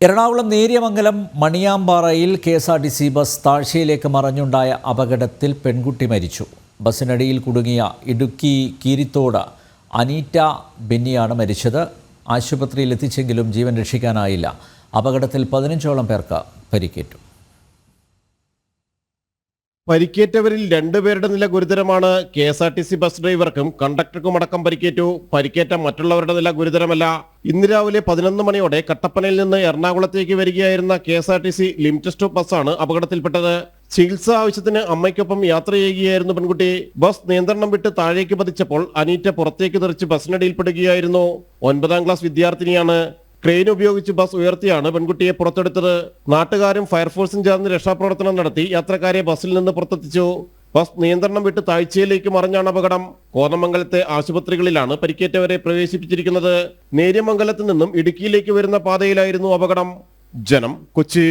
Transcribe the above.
Ernakulam Neriamangalam മണിയാമ്പാറയിൽ KSRTC. Bus താഴ്ചയിലേക്ക് മറിഞ്ഞുണ്ടായ അപകടത്തിൽ പെൺകുട്ടി മരിച്ചു. ബസ്സിനടിയിൽ കുടുങ്ങിയ ഇടുക്കി കീരിത്തോട് അനീറ്റ ബെന്നിയാണ് മരിച്ചത്. ആശുപത്രിയിൽ എത്തിച്ചെങ്കിലും ജീവൻ രക്ഷിക്കാനായില്ല. അപകടത്തിൽ 15ഓളം പേർക്ക് പരിക്കേറ്റു. പരിക്കേറ്റവരിൽ 2 പേരുടെ നില ഗുരുതരമാണ്. കെ.എസ്.ആർ.ടി.സി. ബസ് ഡ്രൈവർക്കും കണ്ടക്ടർക്കും അടക്കം പരിക്കേറ്റു. പരിക്കേറ്റ മറ്റുള്ളവരുടെ നില ഗുരുതരമല്ല. ഇന്ന് രാവിലെ 11 മണിയോടെ കട്ടപ്പനയിൽ നിന്ന് എറണാകുളത്തേക്ക് വരികയായിരുന്ന കെ.എസ്.ആർ.ടി.സി. ലിമിറ്റഡ് സ്റ്റോപ്പ് ബസ്സാണ് അപകടത്തിൽപ്പെട്ടത്. ചികിത്സ ആവശ്യത്തിന് അമ്മയ്ക്കൊപ്പം യാത്ര ചെയ്യുകയായിരുന്നു പെൺകുട്ടി. ബസ് നിയന്ത്രണം വിട്ട് താഴേക്ക് പതിച്ചപ്പോൾ അനീറ്റ പുറത്തേക്ക് തെറിച്ച് ബസ്സിനടിയിൽപ്പെടുകയായിരുന്നു. 9ാം ക്ലാസ് വിദ്യാർത്ഥിനിയാണ്. ക്രെയിൻ ഉപയോഗിച്ച് ബസ് ഉയർത്തിയാണ് പെൺകുട്ടിയെ പുറത്തെടുത്തത്. നാട്ടുകാരും ഫയർഫോഴ്സും ചേർന്ന് രക്ഷാപ്രവർത്തനം നടത്തി യാത്രക്കാരെ ബസ്സിൽ നിന്ന് പുറത്തെത്തിച്ചു. ബസ് നിയന്ത്രണം വിട്ട് താഴ്ചയിലേക്ക് മറിഞ്ഞാണ് അപകടം. കോതമംഗലത്തെ ആശുപത്രികളിലാണ് പരിക്കേറ്റവരെ പ്രവേശിപ്പിച്ചിരിക്കുന്നത്. നേര്യമംഗലത്ത് നിന്നും ഇടുക്കിയിലേക്ക് വരുന്ന പാതയിലായിരുന്നു അപകടം. ജനം, കൊച്ചി.